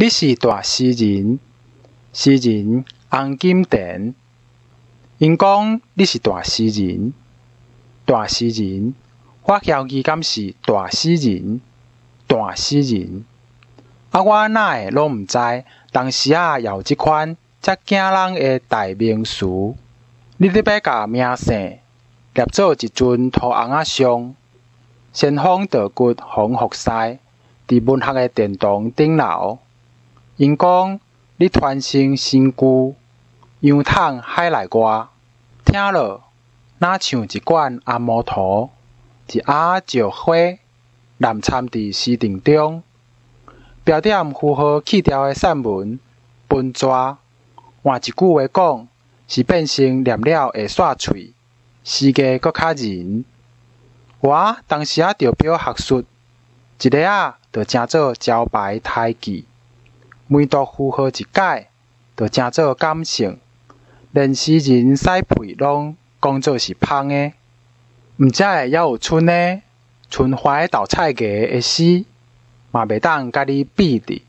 你是大诗人，诗人洪金田。因讲你是大诗人，大诗人，我晓伊敢是大诗人，大诗人。我哪会拢毋知，当时有即款遮惊人的大名词。你得要甲名姓捏做一尊土红像，先放稻骨防曝晒，伫文学的殿堂顶楼。因讲你传承新句，仰躺海内外，听落若像一卷暗摩图，一鸭石花南参伫诗场中。标点符号去掉的散文、分纸，换一句话讲，是变成念了会煞喙，诗价搁较人。我当时着表学术，一个着称做招牌胎记，每读符号一改，着称做感性，连诗人使屁拢讲做是芳的。毋知会还有剩的春怀豆菜芽的诗，嘛袂当甲你比的。